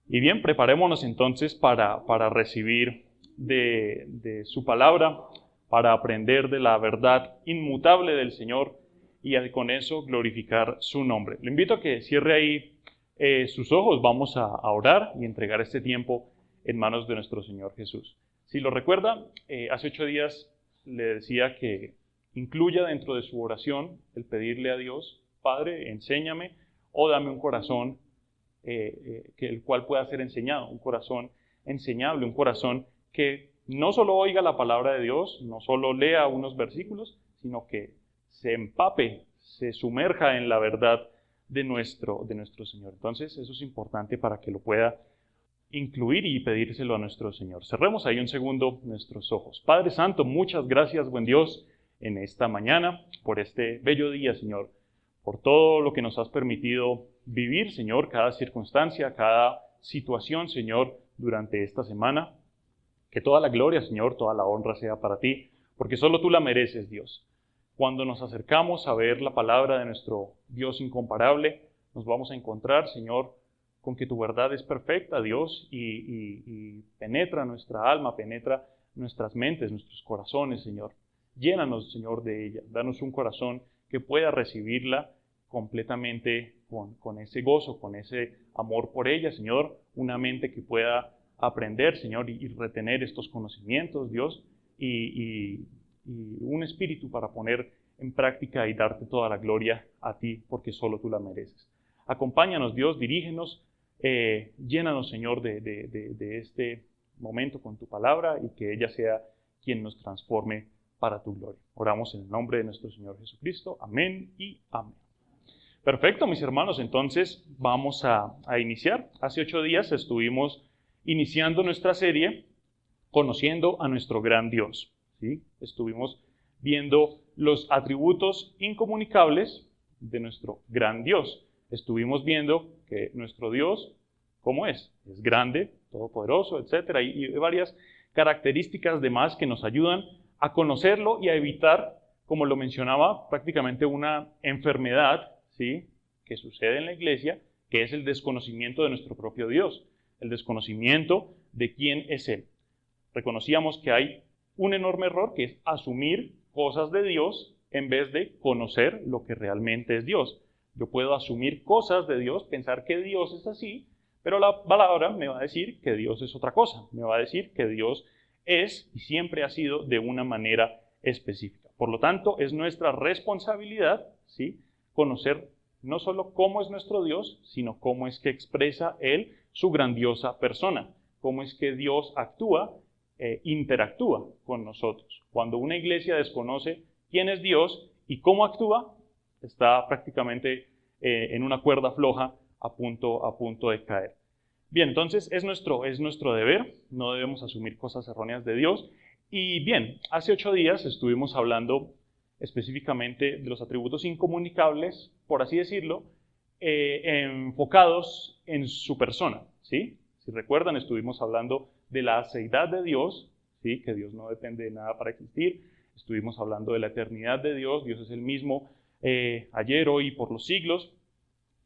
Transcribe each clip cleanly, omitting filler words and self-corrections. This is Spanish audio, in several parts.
Y bien, preparémonos entonces para recibir de su palabra, para aprender de la verdad inmutable del Señor y con eso glorificar su nombre. Le invito a que cierre ahí sus ojos, vamos a orar y entregar este tiempo en manos de nuestro Señor Jesús. Si lo recuerda, hace 8 días le decía que incluya dentro de su oración el pedirle a Dios, Padre, enséñame o dame un corazón que el cual pueda ser enseñado, un corazón enseñable, un corazón que no solo oiga la palabra de Dios, no solo lea unos versículos, sino que se empape, se sumerja en la verdad de nuestro Señor. Entonces, eso es importante para que lo pueda incluir y pedírselo a nuestro Señor. Cerremos ahí un segundo nuestros ojos. Padre Santo, muchas gracias, buen Dios, en esta mañana, por este bello día, Señor, por todo lo que nos has permitido vivir, Señor, cada circunstancia, cada situación, Señor, durante esta semana. Que toda la gloria, Señor, toda la honra sea para ti, porque solo tú la mereces, Dios. Cuando nos acercamos a ver la palabra de nuestro Dios incomparable, nos vamos a encontrar, Señor, con que tu verdad es perfecta, Dios, y penetra nuestra alma, penetra nuestras mentes, nuestros corazones, Señor. Llénanos, Señor, de ella. Danos un corazón que pueda recibirla completamente con ese gozo, con ese amor por ella, Señor. Una mente que pueda aprender, Señor, y retener estos conocimientos, Dios, y un espíritu para poner en práctica y darte toda la gloria a ti, porque solo tú la mereces. Acompáñanos, Dios, dirígenos, llénanos, Señor, de este momento con tu palabra y que ella sea quien nos transforme para tu gloria. Oramos en el nombre de nuestro Señor Jesucristo. Amén y amén. Perfecto, mis hermanos, entonces vamos a iniciar. Hace 8 días estuvimos iniciando nuestra serie conociendo a nuestro gran Dios, ¿sí? Estuvimos viendo los atributos incomunicables de nuestro gran Dios. Estuvimos viendo que nuestro Dios, ¿cómo es? Es grande, todopoderoso, etcétera, y varias características de más que nos ayudan a conocerlo y a evitar, como lo mencionaba, prácticamente una enfermedad, ¿sí?, que sucede en la iglesia, que es el desconocimiento de nuestro propio Dios, el desconocimiento de quién es Él. Reconocíamos que hay un enorme error, que es asumir cosas de Dios en vez de conocer lo que realmente es Dios. Yo puedo asumir cosas de Dios, pensar que Dios es así, pero la palabra me va a decir que Dios es otra cosa. Me va a decir que Dios es y siempre ha sido de una manera específica. Por lo tanto, es nuestra responsabilidad, ¿sí?, conocer no solo cómo es nuestro Dios, sino cómo es que expresa Él su grandiosa persona, cómo es que Dios actúa, interactúa con nosotros. Cuando una iglesia desconoce quién es Dios y cómo actúa, está prácticamente en una cuerda floja a punto de caer. Bien, entonces es nuestro deber, no debemos asumir cosas erróneas de Dios. Y bien, hace 8 días estuvimos hablando específicamente de los atributos incomunicables, por así decirlo, enfocados en su persona, ¿sí? Si recuerdan, estuvimos hablando de la aceidad de Dios, ¿sí?, que Dios no depende de nada para existir. Estuvimos hablando de la eternidad de Dios, Dios es el mismo ayer, hoy y por los siglos.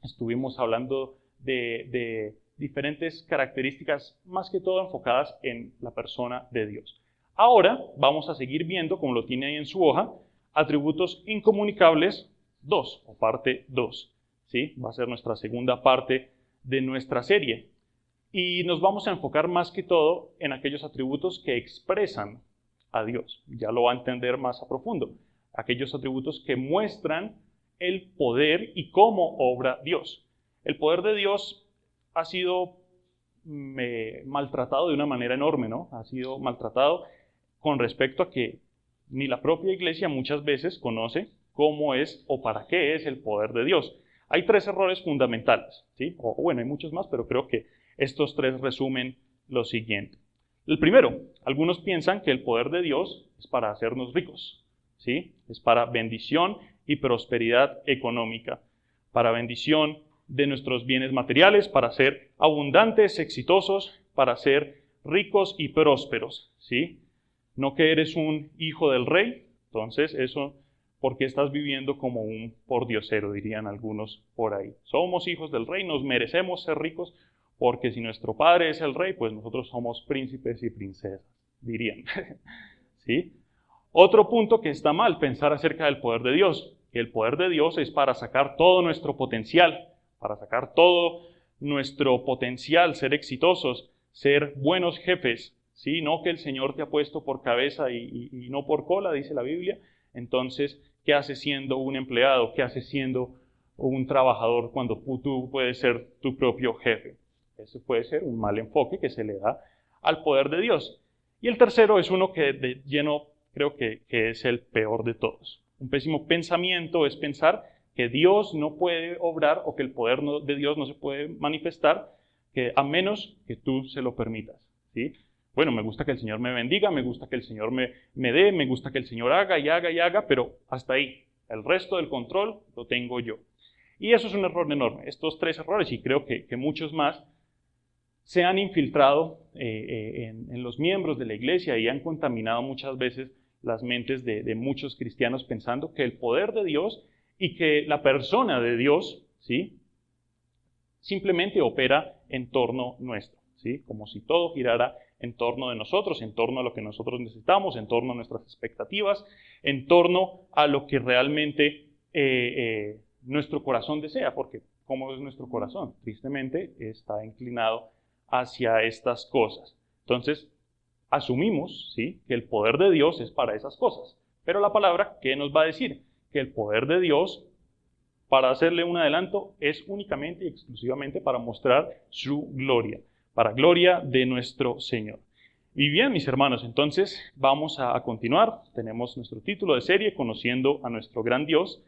Estuvimos hablando de diferentes características, más que todo enfocadas en la persona de Dios. Ahora vamos a seguir viendo, como lo tiene ahí en su hoja, atributos incomunicables 2, o parte 2. ¿Sí? Va a ser nuestra segunda parte de nuestra serie. Y nos vamos a enfocar más que todo en aquellos atributos que expresan a Dios. Ya lo va a entender más a profundo. Aquellos atributos que muestran el poder y cómo obra Dios. El poder de Dios ha sido maltratado de una manera enorme, ¿no? Ha sido maltratado con respecto a que ni la propia iglesia muchas veces conoce cómo es o para qué es el poder de Dios. Hay 3 errores fundamentales, ¿sí? O bueno, hay muchos más, pero creo que estos 3 resumen lo siguiente. El primero, algunos piensan que el poder de Dios es para hacernos ricos, ¿sí? Es para bendición y prosperidad económica, para bendición de nuestros bienes materiales, para ser abundantes, exitosos, para ser ricos y prósperos, ¿sí? No que eres un hijo del rey, entonces eso, porque estás viviendo como un pordiosero, dirían algunos por ahí. Somos hijos del rey, nos merecemos ser ricos, porque si nuestro padre es el rey, pues nosotros somos príncipes y princesas, dirían. ¿Sí? Otro punto que está mal, pensar acerca del poder de Dios. El poder de Dios es para sacar todo nuestro potencial, para sacar todo nuestro potencial, ser exitosos, ser buenos jefes, ¿sí? No que el Señor te ha puesto por cabeza y no por cola, dice la Biblia. Entonces, ¿qué haces siendo un empleado? ¿Qué haces siendo un trabajador cuando tú puedes ser tu propio jefe? Ese puede ser un mal enfoque que se le da al poder de Dios. Y el tercero es uno que de lleno creo que es el peor de todos. Un pésimo pensamiento es pensar que Dios no puede obrar o que el poder de Dios no se puede manifestar a menos que tú se lo permitas, ¿sí? Bueno, me gusta que el Señor me bendiga, me gusta que el Señor me dé, me gusta que el Señor haga y haga y haga, pero hasta ahí. El resto del control lo tengo yo. Y eso es un error enorme. Estos tres errores, y creo que muchos más, se han infiltrado en los miembros de la iglesia y han contaminado muchas veces las mentes de muchos cristianos pensando que el poder de Dios y que la persona de Dios, ¿sí?, simplemente opera en torno nuestro, ¿sí?, como si todo girara en torno de nosotros, en torno a lo que nosotros necesitamos, en torno a nuestras expectativas, en torno a lo que realmente nuestro corazón desea, porque ¿cómo es nuestro corazón? Tristemente está inclinado hacia estas cosas. Entonces, asumimos, ¿sí?, que el poder de Dios es para esas cosas. Pero la palabra, ¿qué nos va a decir? Que el poder de Dios, para hacerle un adelanto, es únicamente y exclusivamente para mostrar su gloria, para gloria de nuestro Señor. Y bien, mis hermanos, entonces vamos a continuar. Tenemos nuestro título de serie, Conociendo a nuestro gran Dios.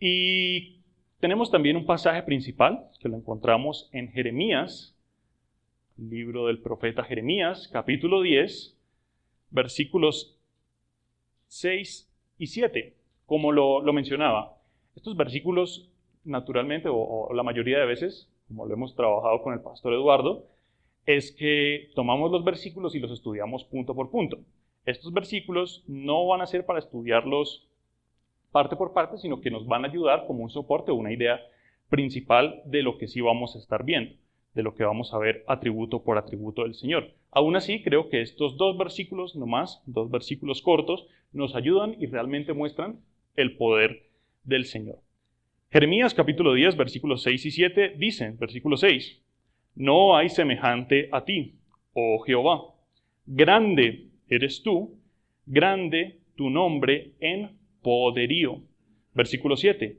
Y tenemos también un pasaje principal que lo encontramos en Jeremías, libro del profeta Jeremías, capítulo 10, versículos 6 y 7. Como lo mencionaba, estos versículos, naturalmente, o la mayoría de veces, como lo hemos trabajado con el pastor Eduardo, es que tomamos los versículos y los estudiamos punto por punto. Estos versículos no van a ser para estudiarlos parte por parte, sino que nos van a ayudar como un soporte o una idea principal de lo que sí vamos a estar viendo, de lo que vamos a ver atributo por atributo del Señor. Aún así, creo que estos dos versículos nomás, dos versículos cortos, nos ayudan y realmente muestran el poder del Señor. Jeremías capítulo 10, versículos 6 y 7 dicen, versículo 6, no hay semejante a ti, oh Jehová. Grande eres tú, grande tu nombre en poderío. Versículo 7,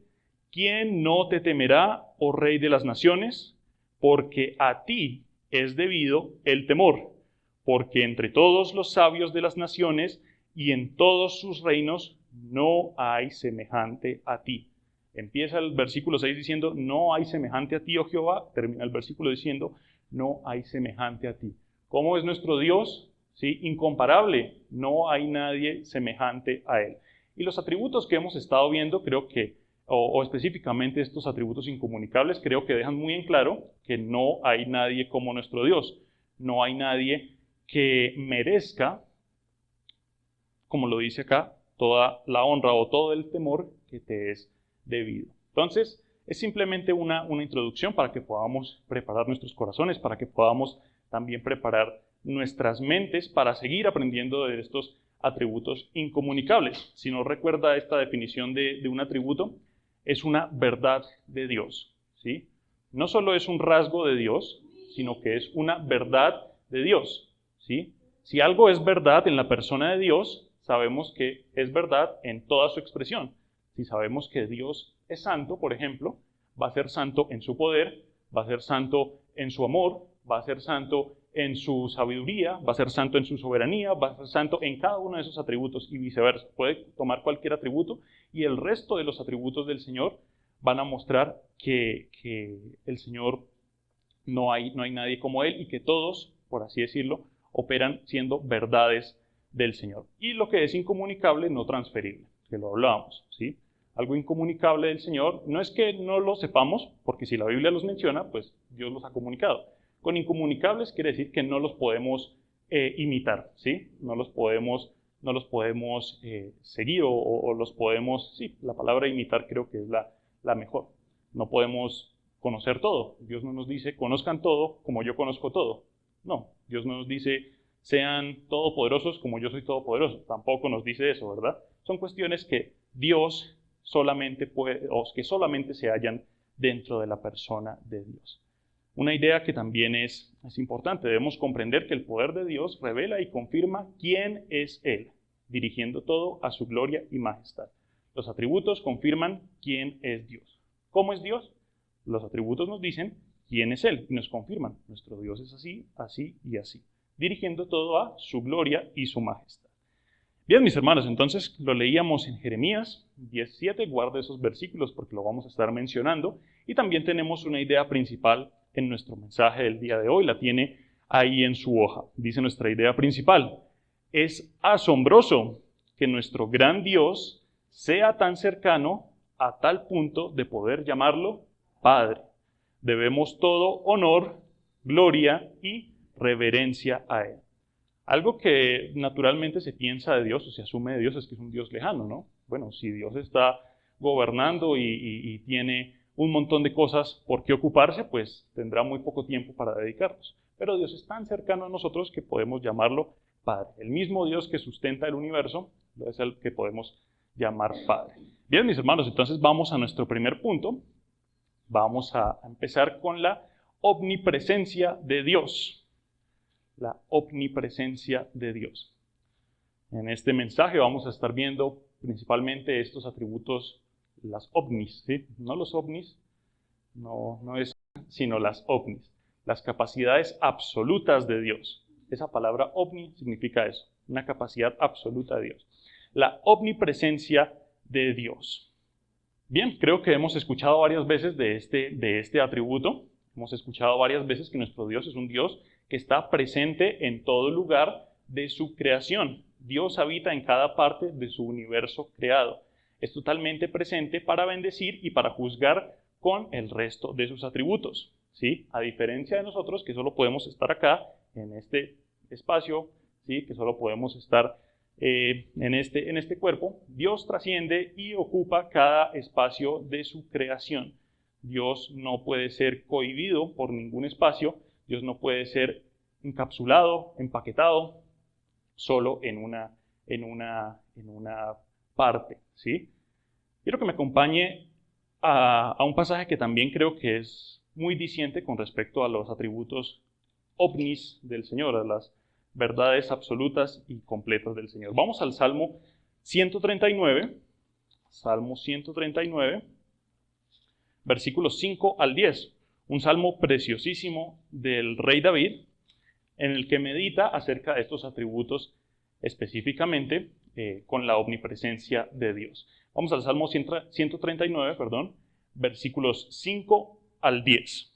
¿quién no te temerá, oh Rey de las naciones? Porque a ti es debido el temor, porque entre todos los sabios de las naciones y en todos sus reinos no hay semejante a ti. Empieza el versículo 6 diciendo, no hay semejante a ti, oh Jehová. Termina el versículo diciendo, no hay semejante a ti. ¿Cómo es nuestro Dios? ¿Sí? Incomparable. No hay nadie semejante a Él. Y los atributos que hemos estado viendo, creo que, o específicamente estos atributos incomunicables, creo que dejan muy en claro que no hay nadie como nuestro Dios. No hay nadie que merezca, como lo dice acá, toda la honra o todo el temor que te es debido. Entonces, es simplemente una introducción para que podamos preparar nuestros corazones, para que podamos también preparar nuestras mentes para seguir aprendiendo de estos atributos incomunicables. Si no recuerda esta definición de un atributo, es una verdad de Dios, ¿sí? No solo es un rasgo de Dios, sino que es una verdad de Dios, ¿sí? Si algo es verdad en la persona de Dios, sabemos que es verdad en toda su expresión. Si sabemos que Dios es santo, por ejemplo, va a ser santo en su poder, va a ser santo en su amor, va a ser santo en su sabiduría, va a ser santo en su soberanía, va a ser santo en cada uno de esos atributos y viceversa. Puede tomar cualquier atributo y el resto de los atributos del Señor van a mostrar que el Señor no hay nadie como Él y que todos, por así decirlo, operan siendo verdades del Señor. Y lo que es incomunicable, no transferible, que lo hablábamos, ¿sí? Algo incomunicable del Señor no es que no lo sepamos, porque si la Biblia los menciona, pues Dios los ha comunicado. Con incomunicables quiere decir que no los podemos imitar, ¿sí? No los podemos seguir o los podemos, sí, la palabra imitar creo que es la mejor. No podemos conocer todo. Dios no nos dice, conozcan todo como yo conozco todo. No, Dios no nos dice, sean todopoderosos como yo soy todopoderoso. Tampoco nos dice eso, ¿verdad? Son cuestiones que Dios solamente puede, o que solamente se hallan dentro de la persona de Dios. Una idea que también es importante. Debemos comprender que el poder de Dios revela y confirma quién es Él, dirigiendo todo a su gloria y majestad. Los atributos confirman quién es Dios. ¿Cómo es Dios? Los atributos nos dicen quién es Él y nos confirman. Nuestro Dios es así, así y así, dirigiendo todo a su gloria y su majestad. Bien, mis hermanos, entonces lo leíamos en Jeremías 17, guarde esos versículos porque lo vamos a estar mencionando, y también tenemos una idea principal en nuestro mensaje del día de hoy, la tiene ahí en su hoja. Dice nuestra idea principal: es asombroso que nuestro gran Dios sea tan cercano a tal punto de poder llamarlo Padre. Debemos todo honor, gloria y reverencia a Él. Algo que naturalmente se piensa de Dios o se asume de Dios es que es un Dios lejano, ¿no? Bueno, si Dios está gobernando y tiene un montón de cosas por qué ocuparse, pues tendrá muy poco tiempo para dedicarnos. Pero Dios es tan cercano a nosotros que podemos llamarlo Padre. El mismo Dios que sustenta el universo es el que podemos llamar Padre. Bien, mis hermanos, entonces vamos a nuestro primer punto. Vamos a empezar con la omnipresencia de Dios. La omnipresencia de Dios. En este mensaje vamos a estar viendo principalmente estos atributos, las ovnis, ¿sí? No los ovnis, no es, sino las ovnis, las capacidades absolutas de Dios. Esa palabra ovni significa eso, una capacidad absoluta de Dios. La omnipresencia de Dios. Bien, creo que hemos escuchado varias veces de este atributo. Hemos escuchado varias veces que nuestro Dios es un Dios que está presente en todo lugar de su creación. Dios habita en cada parte de su universo creado. Es totalmente presente para bendecir y para juzgar con el resto de sus atributos, ¿sí? A diferencia de nosotros, que solo podemos estar acá, en este espacio, ¿sí? Que solo podemos estar en este cuerpo, Dios trasciende y ocupa cada espacio de su creación. Dios no puede ser cohibido por ningún espacio. Dios no puede ser encapsulado, empaquetado, solo en una parte, ¿sí? Quiero que me acompañe a un pasaje que también creo que es muy diciente con respecto a los atributos ovnis del Señor, a las verdades absolutas y completas del Señor. Vamos al Salmo 139, Salmo 139, versículos 5 al 10, un salmo preciosísimo del rey David, en el que medita acerca de estos atributos específicamente con la omnipresencia de Dios. Vamos al Salmo 139, versículos 5 al 10.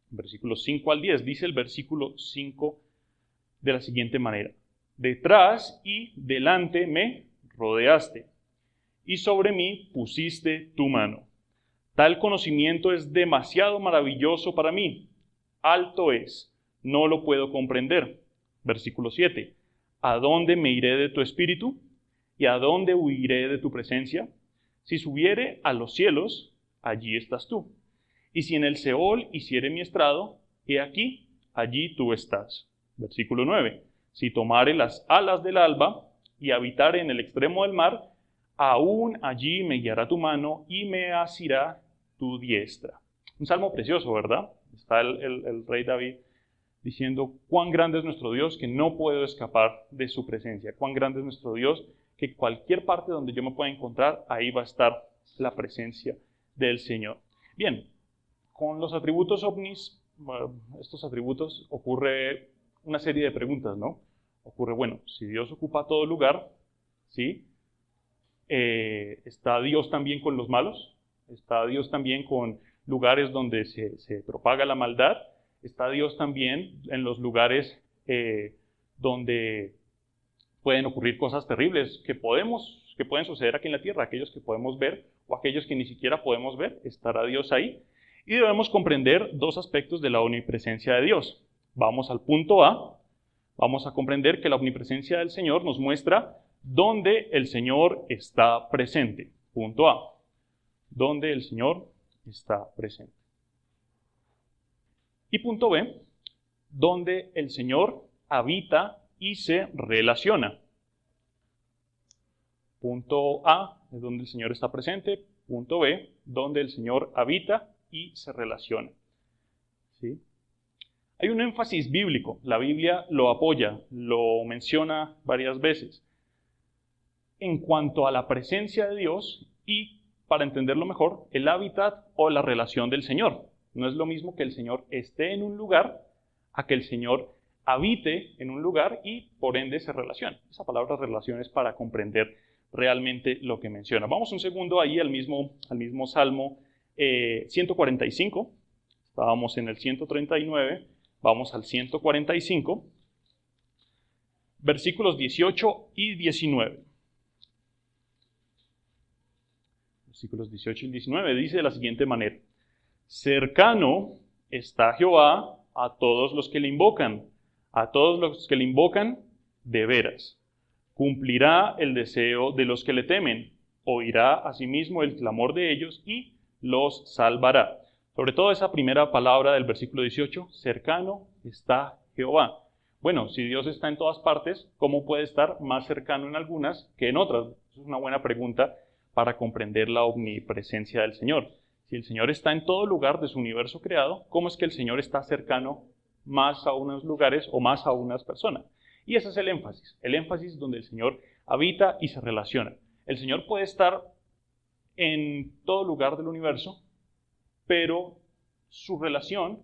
Versículos 5 al 10, dice el versículo 5 de la siguiente manera: detrás y delante me rodeaste, y sobre mí pusiste tu mano. Tal conocimiento es demasiado maravilloso para mí. Alto es, no lo puedo comprender. Versículo 7. ¿A dónde me iré de tu espíritu? ¿Y a dónde huiré de tu presencia? Si subiere a los cielos, allí estás tú. Y si en el Seol hiciere mi estrado, he aquí, allí tú estás. Versículo 9. Si tomare las alas del alba y habitare en el extremo del mar, aún allí me guiará tu mano y me asirá tu diestra. Un salmo precioso, ¿verdad? Está el rey David diciendo cuán grande es nuestro Dios, que no puedo escapar de su presencia. Cuán grande es nuestro Dios, que cualquier parte donde yo me pueda encontrar, ahí va a estar la presencia del Señor. Bien, con los atributos ovnis, estos atributos, ocurre una serie de preguntas, ¿no? Ocurre, bueno, si Dios ocupa todo lugar, ¿sí? ¿Está Dios también con los malos? ¿Está Dios también con lugares donde se propaga la maldad? ¿Está Dios también en los lugares donde pueden ocurrir cosas terribles que pueden suceder aquí en la tierra, aquellos que podemos ver o aquellos que ni siquiera podemos ver? ¿Estará Dios ahí? Y debemos comprender dos aspectos de la omnipresencia de Dios. Vamos al punto A. Vamos a comprender que la omnipresencia del Señor nos muestra dónde el Señor está presente. Punto A. Dónde el Señor está presente. Y punto B, donde el Señor habita y se relaciona. Punto A es donde el Señor está presente. Punto B, donde el Señor habita y se relaciona. ¿Sí? Hay un énfasis bíblico. La Biblia lo apoya, lo menciona varias veces. En cuanto a la presencia de Dios y, para entenderlo mejor, el hábitat o la relación del Señor. No es lo mismo que el Señor esté en un lugar a que el Señor habite en un lugar y por ende se relacione. Esa palabra relación es para comprender realmente lo que menciona. Vamos un segundo ahí al mismo Salmo 145. Estábamos en el 139, vamos al 145, versículos 18 y 19. Versículos 18 y 19 dice de la siguiente manera: cercano está Jehová a todos los que le invocan, a todos los que le invocan de veras. Cumplirá el deseo de los que le temen, oirá asimismo el clamor de ellos y los salvará. Sobre todo esa primera palabra del versículo 18, cercano está Jehová. Bueno, si Dios está en todas partes, ¿cómo puede estar más cercano en algunas que en otras? Es una buena pregunta para comprender la omnipresencia del Señor. Si el Señor está en todo lugar de su universo creado, ¿cómo es que el Señor está cercano más a unos lugares o más a unas personas? Y ese es el énfasis donde el Señor habita y se relaciona. El Señor puede estar en todo lugar del universo, pero su relación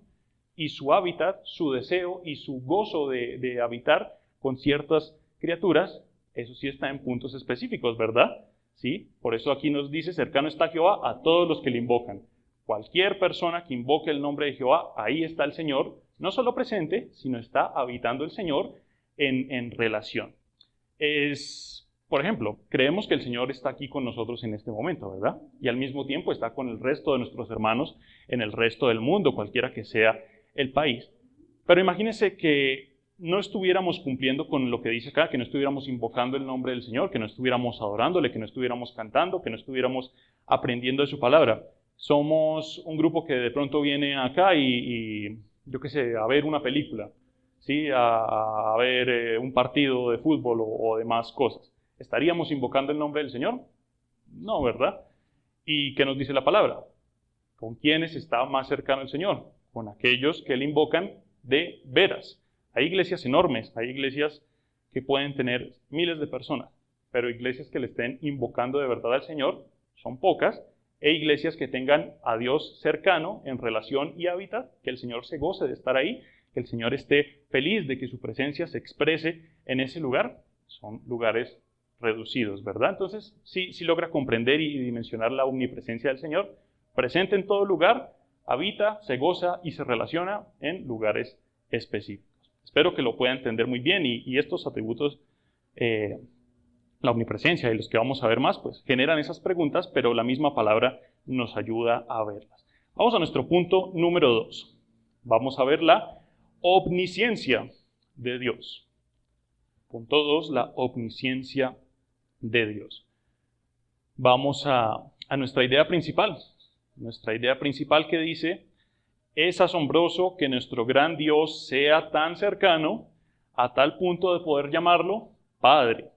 y su hábitat, su deseo y su gozo de habitar con ciertas criaturas, eso sí está en puntos específicos, ¿verdad? ¿Sí? Por eso aquí nos dice, cercano está Jehová a todos los que le invocan. Cualquier persona que invoque el nombre de Jehová, ahí está el Señor, no solo presente, sino está habitando el Señor en relación. Por ejemplo, creemos que el Señor está aquí con nosotros en este momento, ¿verdad? Y al mismo tiempo está con el resto de nuestros hermanos en el resto del mundo, cualquiera que sea el país. Pero imagínense que no estuviéramos cumpliendo con lo que dice acá, que no estuviéramos invocando el nombre del Señor, que no estuviéramos adorándole, que no estuviéramos cantando, que no estuviéramos aprendiendo de su palabra. Somos un grupo que de pronto viene acá y yo qué sé, a ver una película, ¿sí? a ver un partido de fútbol o demás cosas. ¿Estaríamos invocando el nombre del Señor? No, ¿verdad? ¿Y qué nos dice la palabra? ¿Con quiénes está más cercano el Señor? Con aquellos que le invocan de veras. Hay iglesias enormes, hay iglesias que pueden tener miles de personas, pero iglesias que le estén invocando de verdad al Señor son pocas, e iglesias que tengan a Dios cercano en relación y hábitat, que el Señor se goce de estar ahí, que el Señor esté feliz de que su presencia se exprese en ese lugar, son lugares reducidos, ¿verdad? Entonces, sí logra comprender y dimensionar la omnipresencia del Señor, presente en todo lugar, habita, se goza y se relaciona en lugares específicos. Espero que lo pueda entender muy bien y estos atributos, la omnipresencia y los que vamos a ver más, pues generan esas preguntas, pero la misma palabra nos ayuda a verlas. Vamos a nuestro punto número 2. Vamos a ver la omnisciencia de Dios. Punto 2, la omnisciencia de Dios. Vamos a nuestra idea principal. Nuestra idea principal que dice: es asombroso que nuestro gran Dios sea tan cercano a tal punto de poder llamarlo Padre.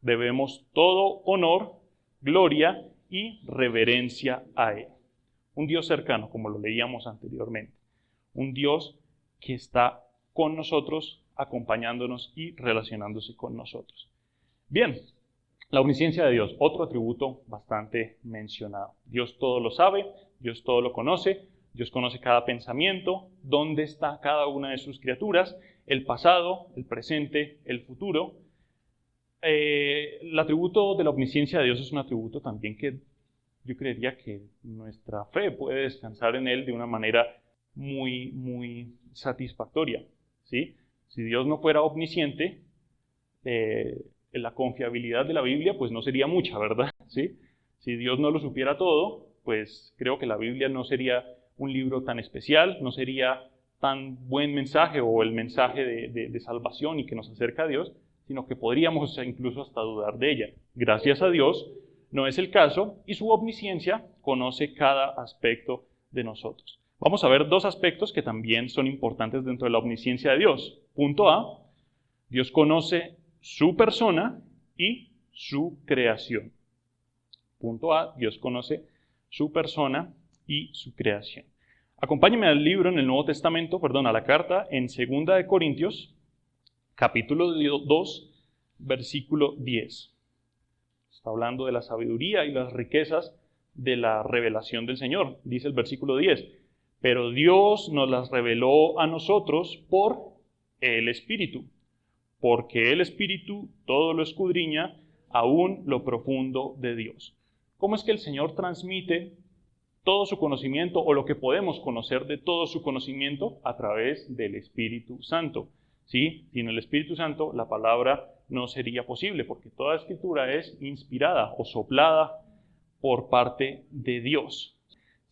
Debemos todo honor, gloria y reverencia a Él. Un Dios cercano, como lo leíamos anteriormente. Un Dios que está con nosotros, acompañándonos y relacionándose con nosotros. Bien, la omnisciencia de Dios, otro atributo bastante mencionado. Dios todo lo sabe, Dios todo lo conoce, Dios conoce cada pensamiento, dónde está cada una de sus criaturas, el pasado, el presente, el futuro. El atributo de la omnisciencia de Dios es un atributo también que yo creería que nuestra fe puede descansar en él de una manera muy, muy satisfactoria, ¿sí? Si Dios no fuera omnisciente, la confiabilidad de la Biblia pues no sería mucha, ¿verdad? ¿Sí? Si Dios no lo supiera todo, pues creo que la Biblia no sería un libro tan especial, no sería tan buen mensaje o el mensaje de salvación y que nos acerca a Dios, sino que podríamos incluso hasta dudar de ella. Gracias a Dios, no es el caso, y su omnisciencia conoce cada aspecto de nosotros. Vamos a ver dos aspectos que también son importantes dentro de la omnisciencia de Dios. Punto A, Dios conoce su persona y su creación. Punto A, Dios conoce su persona y su creación. Acompáñenme al libro en el Nuevo Testamento, a la carta en 2 de Corintios, capítulo 2, versículo 10. Está hablando de la sabiduría y las riquezas de la revelación del Señor. Dice el versículo 10, pero Dios nos las reveló a nosotros por el Espíritu, porque el Espíritu todo lo escudriña, aún lo profundo de Dios. ¿Cómo es que el Señor transmite todo su conocimiento o lo que podemos conocer de todo su conocimiento? A través del Espíritu Santo. ¿Sí? Sin el Espíritu Santo la palabra no sería posible, porque toda escritura es inspirada o soplada por parte de Dios.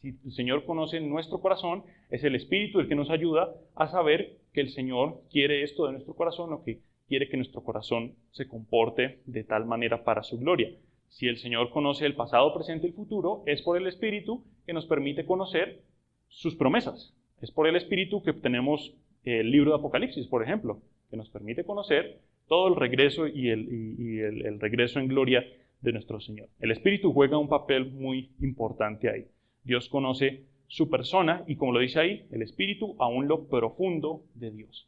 Si el Señor conoce nuestro corazón, es el Espíritu el que nos ayuda a saber que el Señor quiere esto de nuestro corazón o que quiere que nuestro corazón se comporte de tal manera para su gloria. Si el Señor conoce el pasado, presente y el futuro, es por el Espíritu que nos permite conocer sus promesas. Es por el Espíritu que tenemos el libro de Apocalipsis, por ejemplo, que nos permite conocer todo el regreso y el regreso en gloria de nuestro Señor. El Espíritu juega un papel muy importante ahí. Dios conoce su persona y, como lo dice ahí, el Espíritu aún lo profundo de Dios.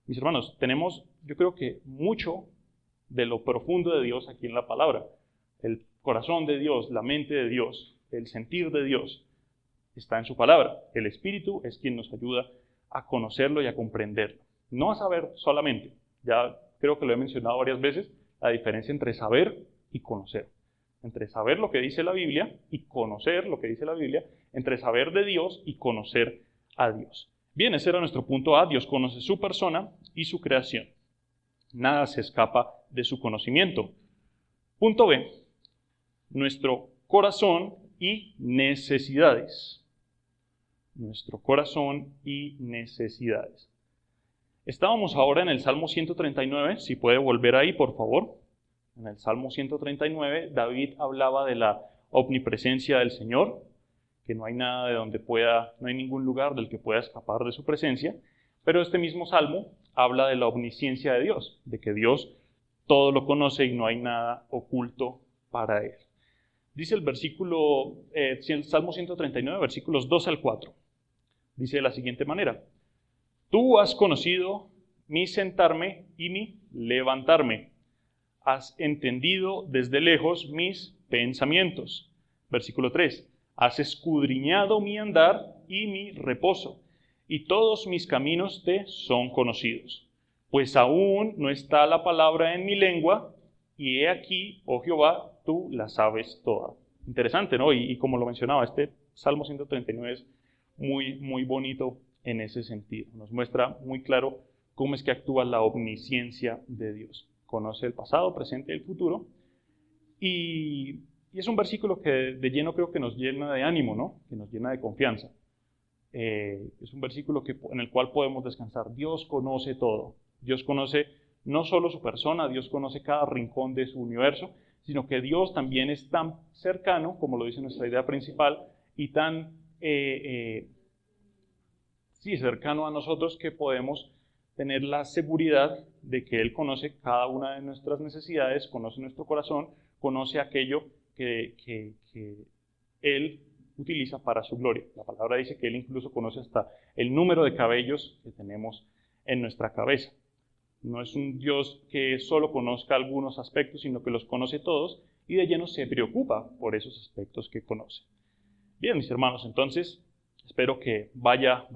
Mis hermanos, tenemos, yo creo que mucho de lo profundo de Dios aquí en la palabra. El corazón de Dios, la mente de Dios, el sentir de Dios está en su palabra. El Espíritu es quien nos ayuda a conocerlo y a comprenderlo. No a saber solamente. Ya creo que lo he mencionado varias veces, la diferencia entre saber y conocer. Entre saber lo que dice la Biblia y conocer lo que dice la Biblia, entre saber de Dios y conocer a Dios. Bien, ese era nuestro punto A. Dios conoce su persona y su creación. Nada se escapa de su conocimiento. Punto B. Nuestro corazón y necesidades. Nuestro corazón y necesidades. Estábamos ahora en el Salmo 139, si puede volver ahí, por favor. En el Salmo 139, David hablaba de la omnipresencia del Señor, que no hay nada no hay ningún lugar del que pueda escapar de su presencia, pero este mismo Salmo habla de la omnisciencia de Dios, de que Dios todo lo conoce y no hay nada oculto para Él. Dice el Salmo 139, versículos 2 al 4. Dice de la siguiente manera: Tú has conocido mi sentarme y mi levantarme. Has entendido desde lejos mis pensamientos. Versículo 3. Has escudriñado mi andar y mi reposo, y todos mis caminos te son conocidos. Pues aún no está la palabra en mi lengua, y he aquí, oh Jehová, tú la sabes toda. Interesante, ¿no? Y como lo mencionaba, este Salmo 139 es muy, muy bonito en ese sentido. Nos muestra muy claro cómo es que actúa la omnisciencia de Dios. Conoce el pasado, presente y el futuro. Y es un versículo que de lleno creo que nos llena de ánimo, ¿no? Que nos llena de confianza. Es un versículo en el cual podemos descansar. Dios conoce todo. Dios conoce no solo su persona, Dios conoce cada rincón de su universo, sino que Dios también es tan cercano, como lo dice nuestra idea principal, y tan cercano a nosotros que podemos tener la seguridad de que Él conoce cada una de nuestras necesidades, conoce nuestro corazón, conoce aquello que Él utiliza para su gloria. La palabra dice que Él incluso conoce hasta el número de cabellos que tenemos en nuestra cabeza. No es un Dios que solo conozca algunos aspectos, sino que los conoce todos y de lleno se preocupa por esos aspectos que conoce. Bien, mis hermanos, entonces espero que vaya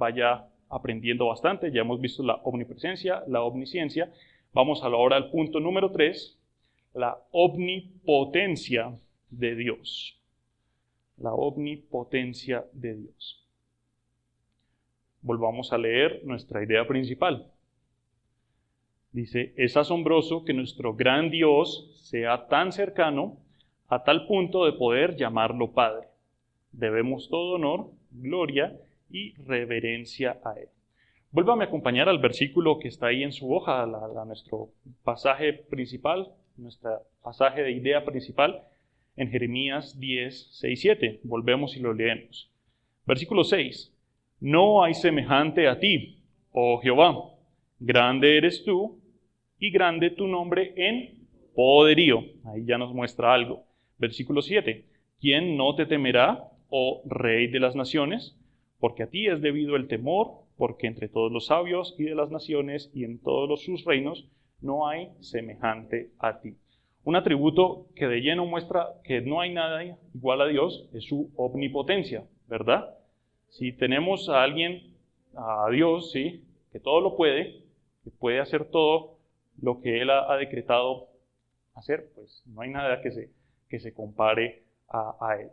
aprendiendo bastante. Ya hemos visto la omnipresencia, la omnisciencia. Vamos ahora al punto número 3, la omnipotencia de Dios. La omnipotencia de Dios. Volvamos a leer nuestra idea principal. Dice: es asombroso que nuestro gran Dios sea tan cercano a tal punto de poder llamarlo Padre. Debemos todo honor, gloria y reverencia a Él. Vuélvame a acompañar al versículo que está ahí en su hoja, a nuestro pasaje principal, nuestro pasaje de idea principal, en Jeremías 10, 6, 7. Volvemos y lo leemos. Versículo 6. No hay semejante a ti, oh Jehová. Grande eres tú y grande tu nombre en poderío. Ahí ya nos muestra algo. Versículo 7. ¿Quién no te temerá, oh Rey de las naciones? Porque a ti es debido el temor, porque entre todos los sabios y de las naciones y en todos sus reinos no hay semejante a ti. Un atributo que de lleno muestra que no hay nada igual a Dios es su omnipotencia, ¿verdad? Si tenemos a alguien, a Dios, ¿sí?, que todo lo puede, que puede hacer todo lo que Él ha decretado hacer, pues no hay nada que se compare a Él.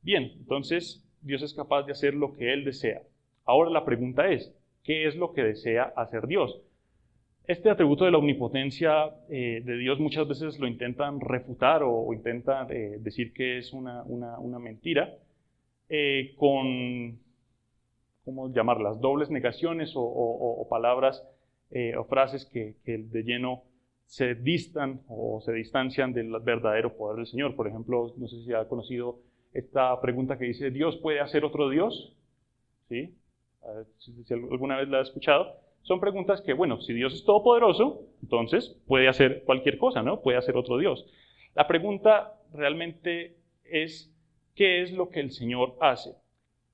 Bien, entonces Dios es capaz de hacer lo que Él desea. Ahora la pregunta es, ¿qué es lo que desea hacer Dios? Este atributo de la omnipotencia de Dios muchas veces lo intentan refutar o intentan decir que es una mentira con, ¿cómo llamarlas?, dobles negaciones o palabras o frases que de lleno se distan o se distancian del verdadero poder del Señor. Por ejemplo, no sé si ha conocido esta pregunta que dice, ¿Dios puede hacer otro Dios? ¿Sí? Si alguna vez la ha escuchado. Son preguntas que, bueno, si Dios es todopoderoso, entonces puede hacer cualquier cosa, ¿no? Puede hacer otro Dios. La pregunta realmente es, ¿qué es lo que el Señor hace?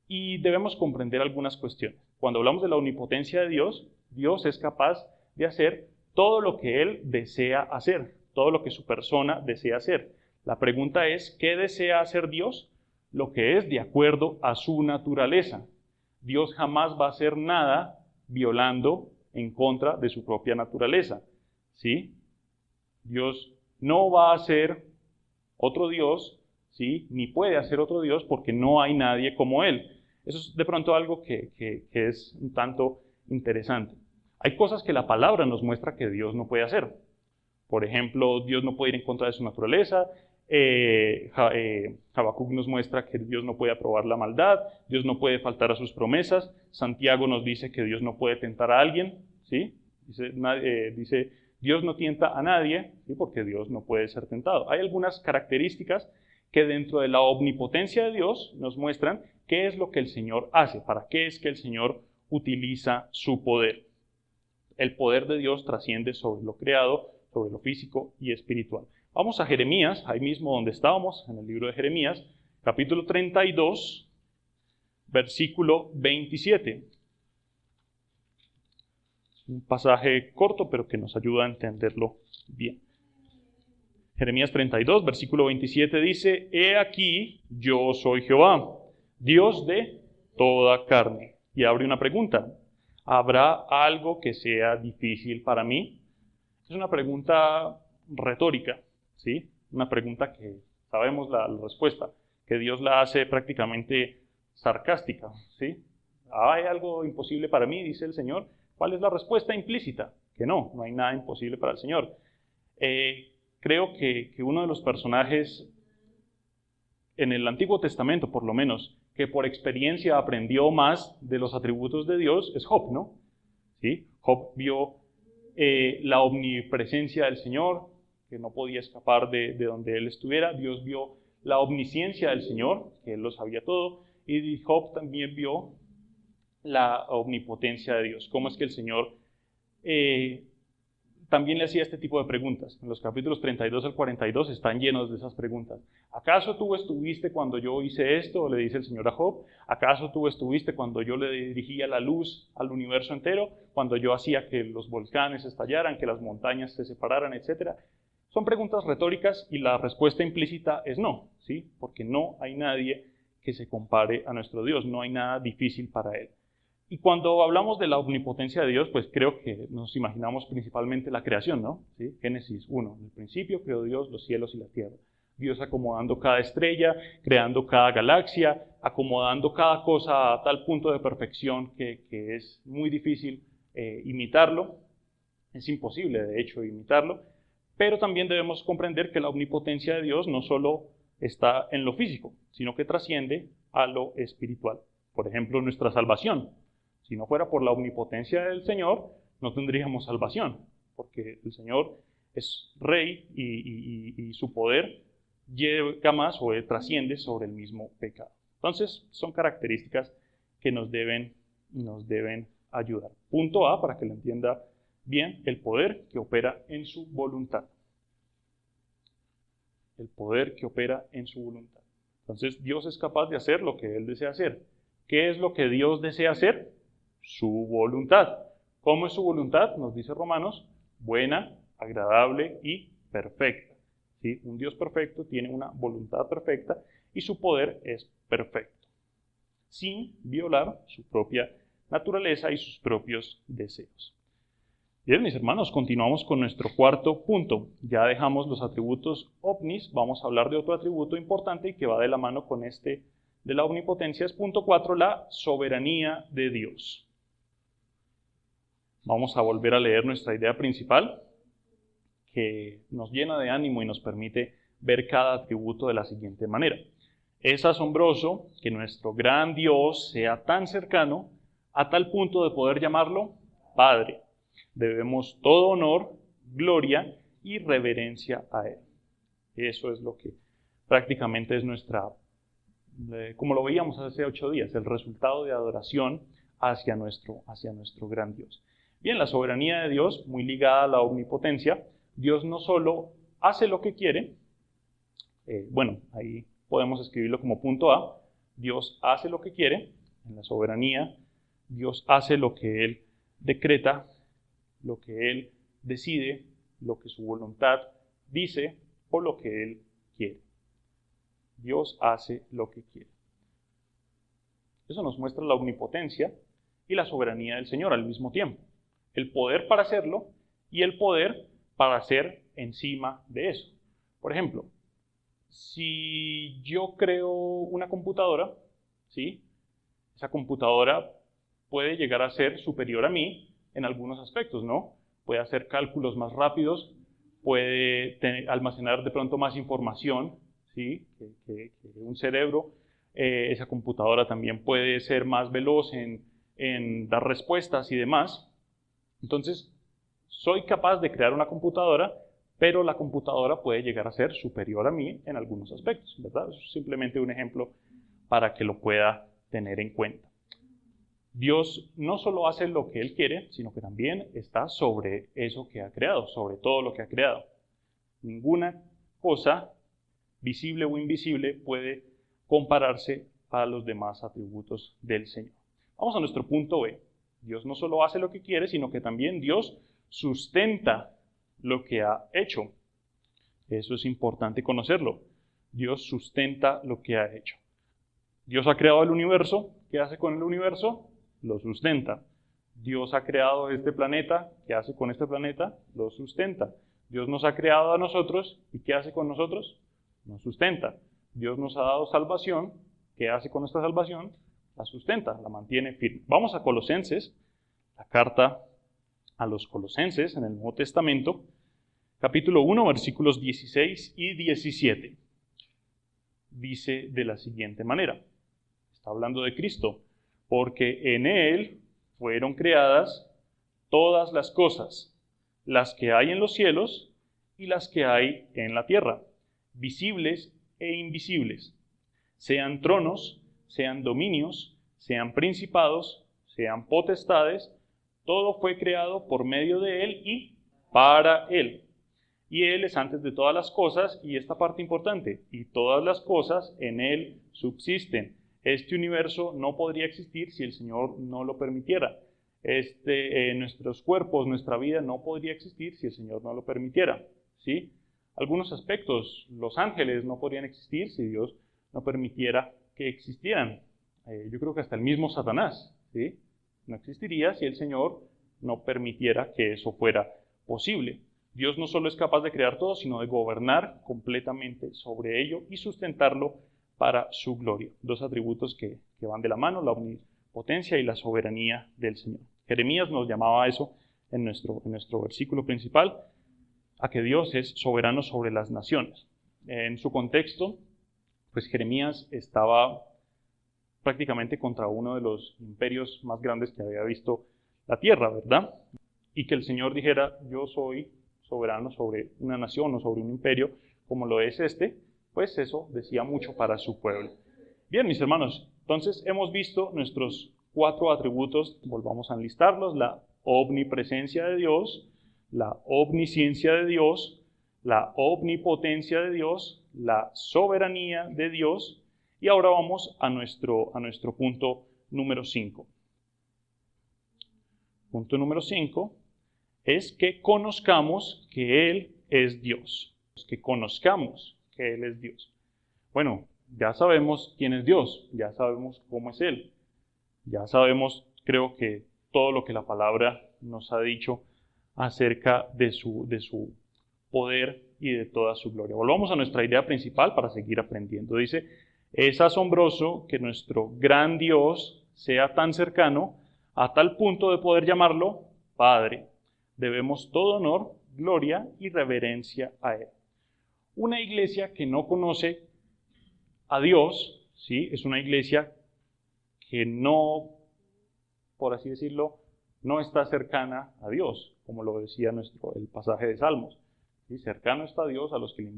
Y debemos comprender algunas cuestiones. Cuando hablamos de la omnipotencia de Dios, Dios es capaz de hacer todo lo que Él desea hacer, todo lo que su persona desea hacer. La pregunta es, ¿qué desea hacer Dios? Lo que es de acuerdo a su naturaleza. Dios jamás va a hacer nada violando en contra de su propia naturaleza, ¿sí? Dios no va a ser otro Dios, ¿sí?, ni puede hacer otro Dios porque no hay nadie como Él. Eso es de pronto algo que es un tanto interesante. Hay cosas que la palabra nos muestra que Dios no puede hacer. Por ejemplo, Dios no puede ir en contra de su naturaleza. Habacuc nos muestra que Dios no puede aprobar la maldad, Dios no puede faltar a sus promesas. Santiago nos dice que Dios no puede tentar a alguien, ¿sí? Dice Dios no tienta a nadie, ¿sí?, porque Dios no puede ser tentado. Hay algunas características que dentro de la omnipotencia de Dios nos muestran qué es lo que el Señor hace, para qué es que el Señor utiliza su poder. El poder de Dios trasciende sobre lo creado, sobre lo físico y espiritual. Vamos a Jeremías, ahí mismo donde estábamos, en el libro de Jeremías, capítulo 32, versículo 27. Un pasaje corto, pero que nos ayuda a entenderlo bien. Jeremías 32, versículo 27 dice, He aquí, yo soy Jehová, Dios de toda carne. Y abre una pregunta, ¿habrá algo que sea difícil para mí? Es una pregunta retórica, ¿sí? Una pregunta que sabemos la respuesta, que Dios la hace prácticamente sarcástica, ¿sí? ¿Hay algo imposible para mí?, dice el Señor. ¿Cuál es la respuesta implícita? Que no hay nada imposible para el Señor. Creo que uno de los personajes en el Antiguo Testamento, por lo menos, que por experiencia aprendió más de los atributos de Dios es Job, ¿no? ¿Sí? Job vio la omnipresencia del Señor, que no podía escapar de donde Él estuviera. Dios vio la omnisciencia del Señor, que Él lo sabía todo, y Job también vio la omnipotencia de Dios. ¿Cómo es que el Señor también le hacía este tipo de preguntas? En los capítulos 32 al 42 están llenos de esas preguntas. ¿Acaso tú estuviste cuando yo hice esto?, le dice el Señor a Job. ¿Acaso tú estuviste cuando yo le dirigía la luz al universo entero? Cuando yo hacía que los volcanes estallaran, que las montañas se separaran, etcétera. Son preguntas retóricas y la respuesta implícita es no, ¿sí? Porque no hay nadie que se compare a nuestro Dios, no hay nada difícil para Él. Y cuando hablamos de la omnipotencia de Dios, pues creo que nos imaginamos principalmente la creación, ¿no? ¿Sí? Génesis 1. En el principio creó Dios los cielos y la tierra. Dios acomodando cada estrella, creando cada galaxia, acomodando cada cosa a tal punto de perfección que es muy difícil imitarlo. Es imposible, de hecho, imitarlo. Pero también debemos comprender que la omnipotencia de Dios no solo está en lo físico, sino que trasciende a lo espiritual. Por ejemplo, nuestra salvación. Si no fuera por la omnipotencia del Señor, no tendríamos salvación, porque el Señor es Rey y su poder llega más o trasciende sobre el mismo pecado. Entonces, son características que nos deben ayudar. Punto A, para que lo entienda bien, el poder que opera en su voluntad. El poder que opera en su voluntad. Entonces, Dios es capaz de hacer lo que Él desea hacer. ¿Qué es lo que Dios desea hacer? Su voluntad. ¿Cómo es su voluntad? Nos dice Romanos, buena, agradable y perfecta. ¿Sí? Un Dios perfecto tiene una voluntad perfecta y su poder es perfecto, sin violar su propia naturaleza y sus propios deseos. Bien, mis hermanos, continuamos con nuestro cuarto punto. Ya dejamos los atributos omnis, vamos a hablar de otro atributo importante y que va de la mano con este de la omnipotencia. Es punto 4, la soberanía de Dios. Vamos a volver a leer nuestra idea principal, que nos llena de ánimo y nos permite ver cada atributo de la siguiente manera. Es asombroso que nuestro gran Dios sea tan cercano a tal punto de poder llamarlo Padre. Debemos todo honor, gloria y reverencia a Él. Eso es lo que prácticamente es nuestra, como lo veíamos hace 8 días, el resultado de adoración hacia nuestro gran Dios. Bien, la soberanía de Dios, muy ligada a la omnipotencia. Dios no solo hace lo que quiere, ahí podemos escribirlo como punto A, Dios hace lo que quiere, en la soberanía, Dios hace lo que Él decreta, lo que Él decide, lo que su voluntad dice o lo que Él quiere. Dios hace lo que quiere. Eso nos muestra la omnipotencia y la soberanía del Señor al mismo tiempo. El poder para hacerlo y el poder para hacer encima de eso. Por ejemplo, si yo creo una computadora, ¿sí? Esa computadora puede llegar a ser superior a mí en algunos aspectos, ¿no? Puede hacer cálculos más rápidos, puede almacenar de pronto más información, ¿sí? que un cerebro. Esa computadora también puede ser más veloz en dar respuestas y demás. Entonces, soy capaz de crear una computadora, pero la computadora puede llegar a ser superior a mí en algunos aspectos, ¿verdad? Eso es simplemente un ejemplo para que lo pueda tener en cuenta. Dios no solo hace lo que Él quiere, sino que también está sobre eso que ha creado, sobre todo lo que ha creado. Ninguna cosa, visible o invisible, puede compararse a los demás atributos del Señor. Vamos a nuestro punto B. Dios no solo hace lo que quiere, sino que también Dios sustenta lo que ha hecho. Eso es importante conocerlo. Dios sustenta lo que ha hecho. Dios ha creado el universo. ¿Qué hace con el universo? Lo sustenta. Dios ha creado este planeta. ¿Qué hace con este planeta? Lo sustenta. Dios nos ha creado a nosotros. ¿Y qué hace con nosotros? Nos sustenta. Dios nos ha dado salvación. ¿Qué hace con nuestra salvación? La sustenta, la mantiene firme. Vamos a Colosenses, la carta a los Colosenses en el Nuevo Testamento, capítulo 1, versículos 16 y 17. Dice de la siguiente manera, está hablando de Cristo, porque en Él fueron creadas todas las cosas, las que hay en los cielos y las que hay en la tierra, visibles e invisibles, sean tronos, sean dominios, sean principados, sean potestades, todo fue creado por medio de Él y para Él. Y Él es antes de todas las cosas, y esta parte importante, y todas las cosas en Él subsisten. Este universo no podría existir si el Señor no lo permitiera. Nuestros cuerpos, nuestra vida no podría existir si el Señor no lo permitiera, ¿sí? Algunos aspectos, los ángeles no podrían existir si Dios no permitiera que existieran. Yo creo que hasta el mismo Satanás, ¿sí? No existiría si el Señor no permitiera que eso fuera posible. Dios no solo es capaz de crear todo, sino de gobernar completamente sobre ello y sustentarlo para su gloria. Dos atributos que van de la mano, la omnipotencia y la soberanía del Señor. Jeremías nos llamaba a eso en nuestro versículo principal, a que Dios es soberano sobre las naciones. En su contexto, pues Jeremías estaba prácticamente contra uno de los imperios más grandes que había visto la tierra, ¿verdad? Y que el Señor dijera, yo soy soberano sobre una nación o sobre un imperio, como lo es este, pues eso decía mucho para su pueblo. Bien, mis hermanos, entonces hemos visto nuestros 4 atributos, volvamos a enlistarlos: la omnipresencia de Dios, la omnisciencia de Dios, la omnipotencia de Dios, la soberanía de Dios, y ahora vamos a nuestro punto número 5. Punto número 5 es que conozcamos que Él es Dios. Que conozcamos que Él es Dios. Bueno, ya sabemos quién es Dios, ya sabemos cómo es Él, ya sabemos, creo que todo lo que la palabra nos ha dicho acerca de su poder y de toda su gloria. Volvamos a nuestra idea principal para seguir aprendiendo. Dice: es asombroso que nuestro gran Dios sea tan cercano a tal punto de poder llamarlo Padre. Debemos todo honor, gloria y reverencia a Él. Una iglesia que no conoce a Dios, ¿sí?, es una iglesia que no, por así decirlo, no está cercana a Dios, como lo decía el pasaje de Salmos. ¿Sí? Cercano está Dios a los que le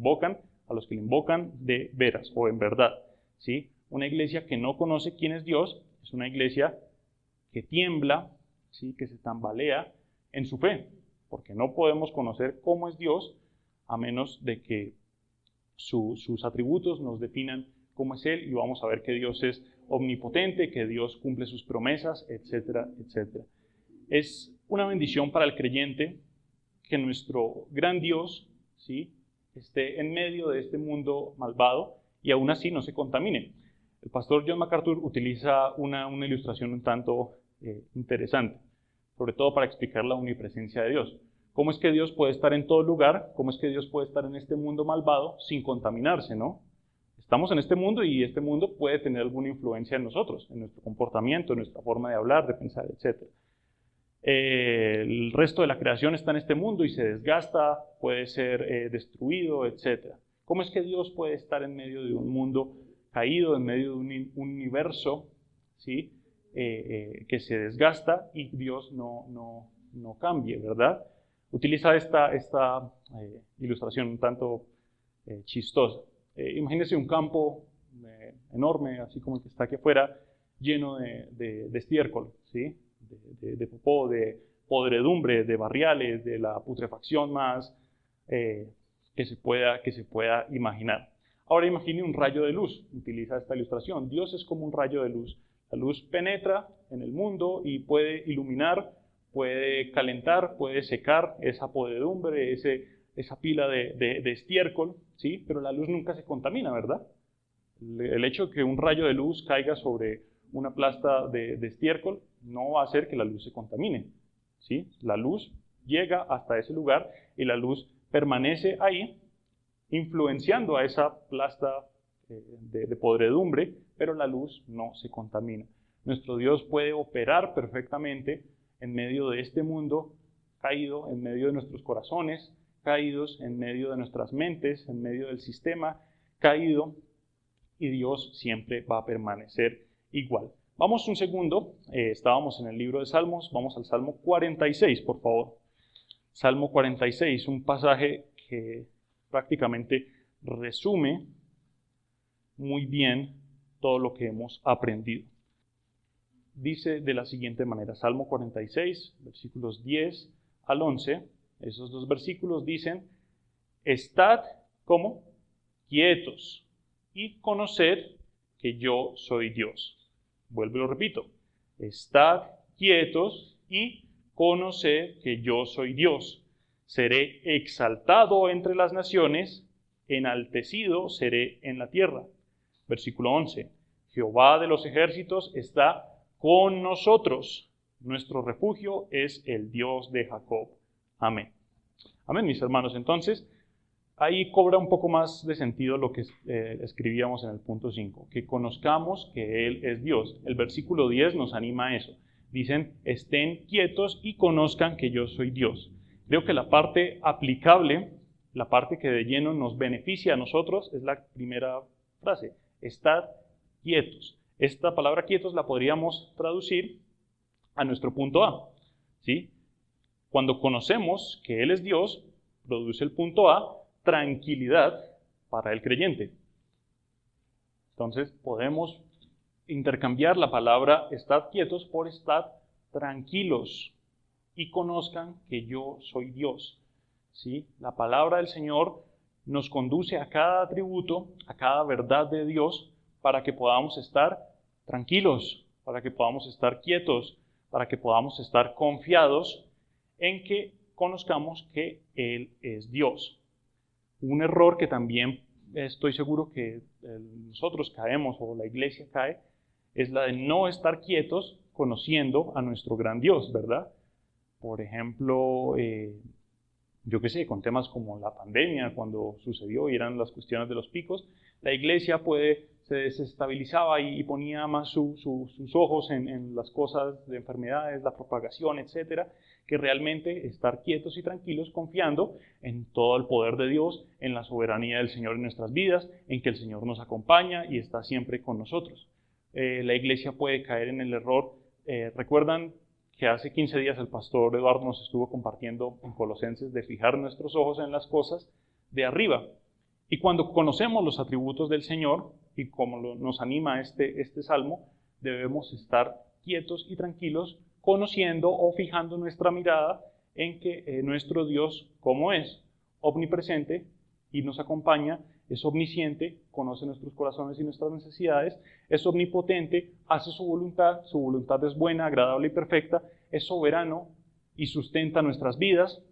invocan de veras o en verdad. ¿Sí? Una iglesia que no conoce quién es Dios es una iglesia que tiembla, ¿sí?, que se tambalea en su fe, porque no podemos conocer cómo es Dios a menos de que sus atributos nos definan cómo es Él, y vamos a ver que Dios es omnipotente, que Dios cumple sus promesas, etcétera, etcétera. Es una bendición para el creyente que nuestro gran Dios, ¿sí?, esté en medio de este mundo malvado y aún así no se contamine. El pastor John MacArthur utiliza una ilustración un tanto interesante, sobre todo para explicar la omnipresencia de Dios. ¿Cómo es que Dios puede estar en todo lugar? ¿Cómo es que Dios puede estar en este mundo malvado sin contaminarse, no? Estamos en este mundo y este mundo puede tener alguna influencia en nosotros, en nuestro comportamiento, en nuestra forma de hablar, de pensar, etc. El resto de la creación está en este mundo y se desgasta, puede ser destruido, etc. ¿Cómo es que Dios puede estar en medio de un mundo caído, en medio de un universo, ¿sí?, que se desgasta y Dios no cambie, ¿verdad? Utiliza esta ilustración un tanto chistosa. Imagínese un campo enorme, así como el que está aquí afuera, lleno de estiércol, ¿sí?, de popó, de podredumbre, de barriales, de la putrefacción más que se pueda imaginar. Ahora imagine un rayo de luz. Utiliza esta ilustración. Dios es como un rayo de luz. La luz penetra en el mundo y puede iluminar, puede calentar, puede secar esa podredumbre, esa pila de estiércol, ¿sí? Pero la luz nunca se contamina, ¿verdad? El hecho de que un rayo de luz caiga sobre una plasta de estiércol no va a hacer que la luz se contamine, ¿sí? La luz llega hasta ese lugar y la luz permanece ahí, influenciando a esa plasta de podredumbre, pero la luz no se contamina. Nuestro Dios puede operar perfectamente en medio de este mundo caído, en medio de nuestros corazones caídos, en medio de nuestras mentes, en medio del sistema caído, y Dios siempre va a permanecer igual. Vamos un segundo, estábamos en el libro de Salmos, vamos al Salmo 46, por favor. Salmo 46, un pasaje que prácticamente resume muy bien todo lo que hemos aprendido. Dice de la siguiente manera, Salmo 46, versículos 10 al 11, esos dos versículos dicen: estad, ¿cómo?, quietos y conoced que yo soy Dios. Vuelvo y lo repito, estad quietos y conoced que yo soy Dios. Seré exaltado entre las naciones, enaltecido seré en la tierra. Versículo 11, Jehová de los ejércitos está con nosotros. Nuestro refugio es el Dios de Jacob. Amén. Amén, mis hermanos. Entonces, ahí cobra un poco más de sentido lo que escribíamos en el punto 5, que conozcamos que Él es Dios. El versículo 10 nos anima a eso. Dicen: estén quietos y conozcan que yo soy Dios. Creo que la parte aplicable, la parte que de lleno nos beneficia a nosotros, es la primera frase: estad quietos. Esta palabra quietos la podríamos traducir a nuestro punto A, ¿sí? Cuando conocemos que Él es Dios, produce el punto A, tranquilidad para el creyente. Entonces podemos intercambiar la palabra estad quietos por estad tranquilos y conozcan que yo soy Dios. ¿Sí? La palabra del Señor nos conduce a cada atributo, a cada verdad de Dios, para que podamos estar tranquilos, para que podamos estar quietos, para que podamos estar confiados en que conozcamos que Él es Dios. Un error que también estoy seguro que nosotros caemos, o la iglesia cae, es la de no estar quietos conociendo a nuestro gran Dios, ¿verdad? Por ejemplo, yo qué sé, con temas como la pandemia, cuando sucedió y eran las cuestiones de los picos, la iglesia se desestabilizaba y ponía más sus ojos en las cosas de enfermedades, la propagación, etcétera, que realmente estar quietos y tranquilos confiando en todo el poder de Dios, en la soberanía del Señor en nuestras vidas, en que el Señor nos acompaña y está siempre con nosotros. La iglesia puede caer en el error. ¿Recuerdan que hace 15 días el pastor Eduardo nos estuvo compartiendo en Colosenses de fijar nuestros ojos en las cosas de arriba? Y cuando conocemos los atributos del Señor, y como nos anima este salmo, debemos estar quietos y tranquilos, conociendo o fijando nuestra mirada en que nuestro Dios, como es omnipresente y nos acompaña, es omnisciente, conoce nuestros corazones y nuestras necesidades, es omnipotente, hace su voluntad es buena, agradable y perfecta, es soberano y sustenta nuestras vidas.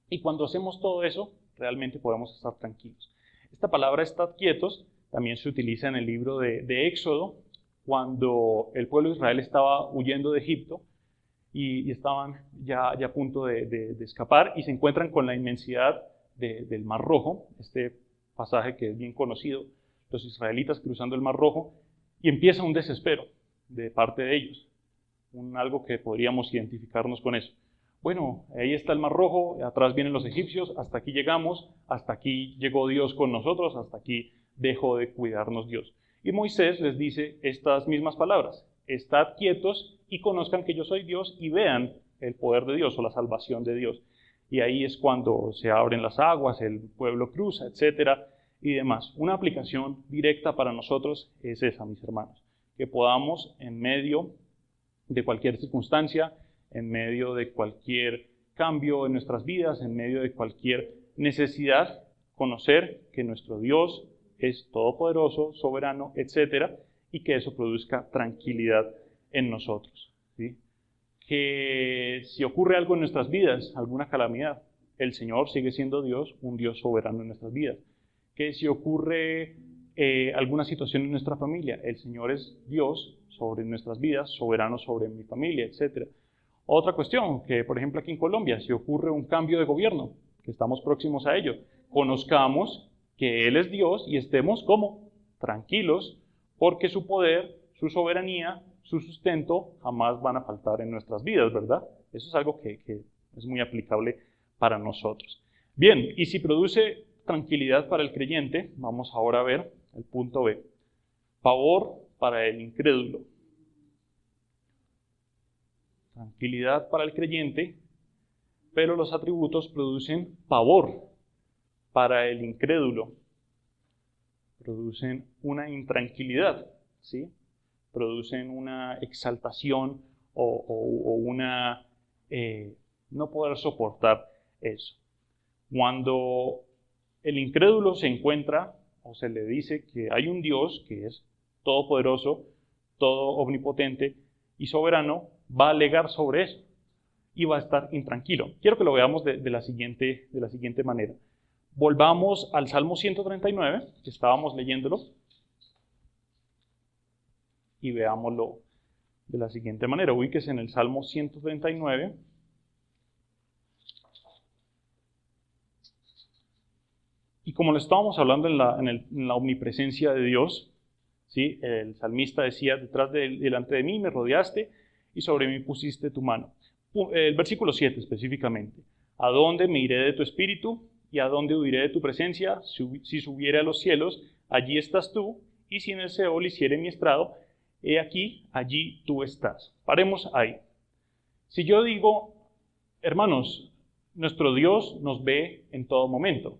Y cuando hacemos todo eso, realmente podemos estar tranquilos. Esta palabra "estad quietos" también se utiliza en el libro de Éxodo, cuando el pueblo de Israel estaba huyendo de Egipto y estaban ya a punto de escapar y se encuentran con la inmensidad del Mar Rojo, este pasaje que es bien conocido, los israelitas cruzando el Mar Rojo, y empieza un desespero de parte de ellos, algo que podríamos identificarnos con eso. Bueno, ahí está el Mar Rojo, atrás vienen los egipcios, hasta aquí llegamos, hasta aquí llegó Dios con nosotros, hasta aquí dejó de cuidarnos Dios. Y Moisés les dice estas mismas palabras: estad quietos y conozcan que yo soy Dios, y vean el poder de Dios o la salvación de Dios. Y ahí es cuando se abren las aguas, el pueblo cruza, etcétera, y demás. Una aplicación directa para nosotros es esa, mis hermanos, que podamos en medio de cualquier circunstancia, en medio de cualquier cambio en nuestras vidas, en medio de cualquier necesidad, conocer que nuestro Dios es todopoderoso, soberano, etcétera, y que eso produzca tranquilidad en nosotros, ¿sí? Que si ocurre algo en nuestras vidas, alguna calamidad, el Señor sigue siendo Dios, un Dios soberano en nuestras vidas. Que si ocurre alguna situación en nuestra familia, el Señor es Dios sobre nuestras vidas, soberano sobre mi familia, etc. Otra cuestión, que por ejemplo aquí en Colombia, si ocurre un cambio de gobierno, que estamos próximos a ello, conozcamos que Él es Dios y estemos como tranquilos, porque su poder, su soberanía, su sustento jamás van a faltar en nuestras vidas, ¿verdad? Eso es algo que es muy aplicable para nosotros. Bien, y si produce tranquilidad para el creyente, vamos ahora a ver el punto B. Pavor para el incrédulo. Tranquilidad para el creyente, pero los atributos producen pavor para el incrédulo. Producen una intranquilidad, ¿sí? Producen una exaltación o una no poder soportar eso. Cuando el incrédulo se encuentra o se le dice que hay un Dios que es todopoderoso, todo omnipotente y soberano, va a alegar sobre eso y va a estar intranquilo. Quiero que lo veamos de la siguiente manera. Volvamos al Salmo 139, que estábamos leyéndolo, y veámoslo de la siguiente manera. Ubíquese en el Salmo 139. Y como le estábamos hablando en la omnipresencia de Dios, ¿sí? El salmista decía: delante de mí me rodeaste y sobre mí pusiste tu mano. El versículo 7 específicamente: ¿a dónde me iré de tu espíritu? ¿Y a dónde huiré de tu presencia? Si subiere a los cielos, allí estás tú, y si en el Seol hiciere mi estrado, he aquí, allí tú estás. Paremos ahí. Si yo digo, hermanos, nuestro Dios nos ve en todo momento,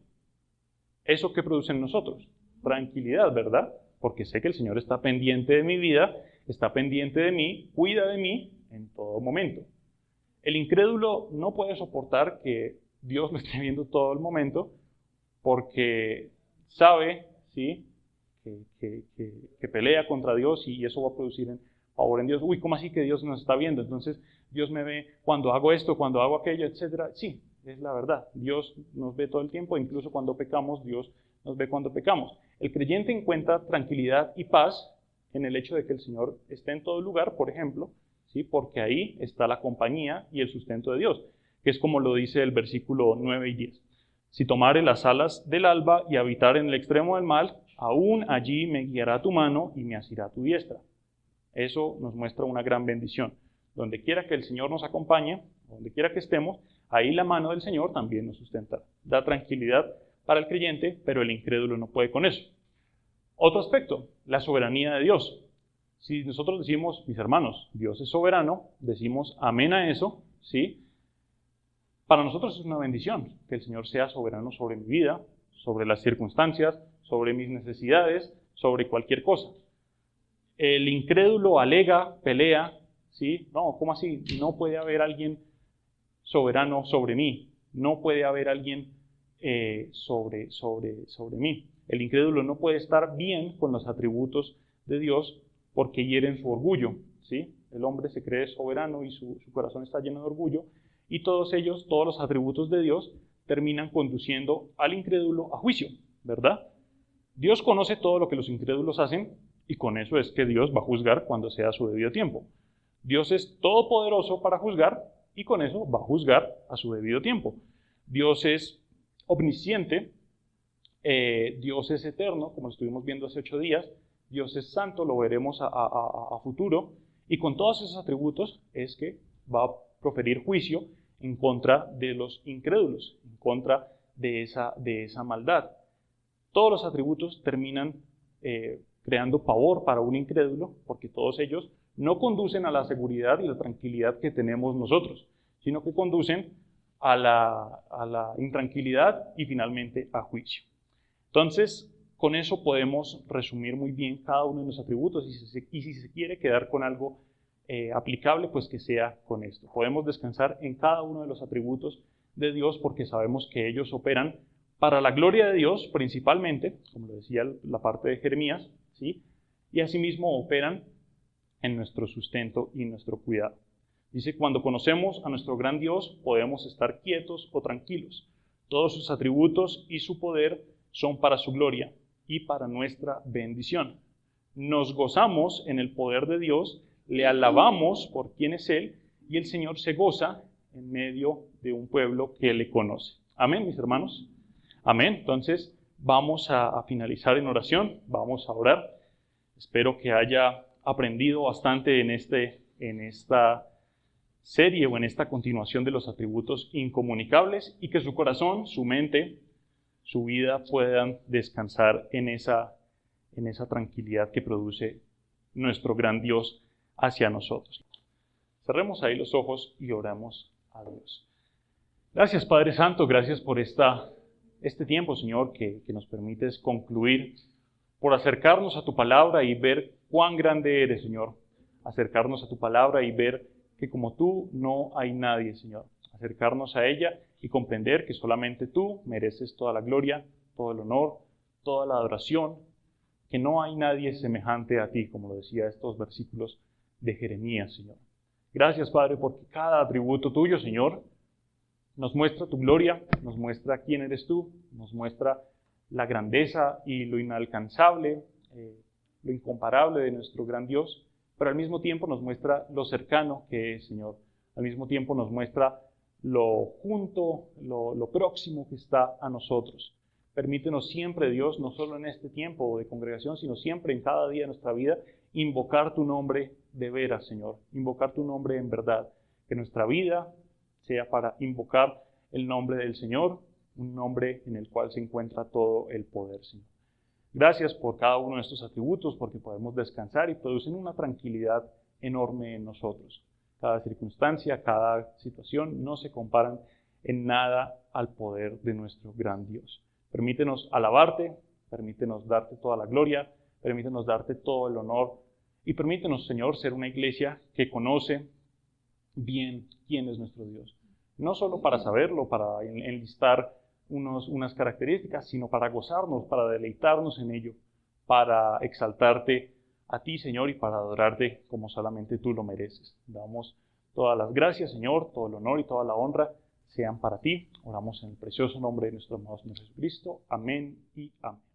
¿eso qué produce en nosotros? Tranquilidad, ¿verdad? porque sé que el Señor está pendiente de mi vida, está pendiente de mí, cuida de mí en todo momento. El incrédulo no puede soportar que Dios lo esté viendo todo el momento, porque sabe, ¿sí?, que pelea contra Dios y eso va a producir favor en Dios. Uy, ¿cómo así que Dios nos está viendo? Entonces Dios me ve cuando hago esto, cuando hago aquello, etcétera. Sí, es la verdad. Dios nos ve todo el tiempo, incluso cuando pecamos, Dios nos ve cuando pecamos. El creyente encuentra tranquilidad y paz en el hecho de que el Señor esté en todo lugar, por ejemplo, ¿sí?, porque ahí está la compañía y el sustento de Dios, que es como lo dice el versículo 9 y 10. Si tomare las alas del alba y habitar en el extremo del mal, aún allí me guiará tu mano y me asirá tu diestra. Eso nos muestra una gran bendición. Donde quiera que el Señor nos acompañe, donde quiera que estemos, ahí la mano del Señor también nos sustenta. Da tranquilidad para el creyente, pero el incrédulo no puede con eso. Otro aspecto, la soberanía de Dios. Si nosotros decimos, mis hermanos, Dios es soberano, decimos amén a eso, ¿sí? Para nosotros es una bendición que el Señor sea soberano sobre mi vida, sobre las circunstancias, sobre mis necesidades, sobre cualquier cosa. El incrédulo alega, pelea, ¿sí? No, ¿cómo así? No puede haber alguien soberano sobre mí. No puede haber alguien sobre mí. El incrédulo no puede estar bien con los atributos de Dios porque hieren su orgullo, ¿sí? El hombre se cree soberano y su corazón está lleno de orgullo, y todos los atributos de Dios terminan conduciendo al incrédulo a juicio, ¿verdad? Dios conoce todo lo que los incrédulos hacen y con eso es que Dios va a juzgar cuando sea su debido tiempo. Dios es todopoderoso para juzgar y con eso va a juzgar a su debido tiempo. Dios es omnisciente, Dios es eterno, como lo estuvimos viendo hace 8 días, Dios es santo, lo veremos a futuro, y con todos esos atributos es que va a proferir juicio en contra de los incrédulos, en contra de esa maldad. Todos los atributos terminan creando pavor para un incrédulo, porque todos ellos no conducen a la seguridad y la tranquilidad que tenemos nosotros, sino que conducen a la intranquilidad y finalmente a juicio. Entonces, con eso podemos resumir muy bien cada uno de los atributos y si se quiere quedar con algo aplicable, pues que sea con esto. Podemos descansar en cada uno de los atributos de Dios porque sabemos que ellos operan para la gloria de Dios principalmente, como lo decía la parte de Jeremías, ¿sí? Y asimismo operan en nuestro sustento y nuestro cuidado. Dice, cuando conocemos a nuestro gran Dios, podemos estar quietos o tranquilos. Todos sus atributos y su poder son para su gloria y para nuestra bendición. Nos gozamos en el poder de Dios, le alabamos por quién es Él, y el Señor se goza en medio de un pueblo que le conoce. Amén, mis hermanos. Amén. Entonces, vamos a finalizar en oración, vamos a orar. Espero que haya aprendido bastante en esta serie o en esta continuación de los atributos incomunicables y que su corazón, su mente, su vida puedan descansar en esa tranquilidad que produce nuestro gran Dios hacia nosotros. Cerremos ahí los ojos y oramos a Dios. Gracias, Padre Santo, gracias por este tiempo, Señor, que nos permites concluir, por acercarnos a tu palabra y ver cuán grande eres, Señor. Acercarnos a tu palabra y ver que como tú no hay nadie, Señor. Acercarnos a ella y comprender que solamente tú mereces toda la gloria, todo el honor, toda la adoración, que no hay nadie semejante a ti, como lo decía estos versículos de Jeremías, Señor. Gracias, Padre, porque cada atributo tuyo, Señor, nos muestra tu gloria, nos muestra quién eres tú, nos muestra la grandeza y lo inalcanzable, lo incomparable de nuestro gran Dios, pero al mismo tiempo nos muestra lo cercano que es, Señor. Al mismo tiempo nos muestra lo junto, lo próximo que está a nosotros. Permítenos siempre, Dios, no solo en este tiempo de congregación, sino siempre en cada día de nuestra vida, invocar tu nombre de veras, Señor. Invocar tu nombre en verdad. Que nuestra vida sea para invocar el nombre del Señor, un nombre en el cual se encuentra todo el poder, Señor. Gracias por cada uno de estos atributos, porque podemos descansar y producen una tranquilidad enorme en nosotros. Cada circunstancia, cada situación no se comparan en nada al poder de nuestro gran Dios. Permítenos alabarte, permítenos darte toda la gloria, Permítenos darte todo el honor y permítenos, Señor, ser una iglesia que conoce bien quién es nuestro Dios. No solo para saberlo, para enlistar unas características, sino para gozarnos, para deleitarnos en ello, para exaltarte a ti, Señor, y para adorarte como solamente tú lo mereces. Damos todas las gracias, Señor, todo el honor y toda la honra sean para ti. Oramos en el precioso nombre de nuestro amado Señor Jesucristo. Amén y amén.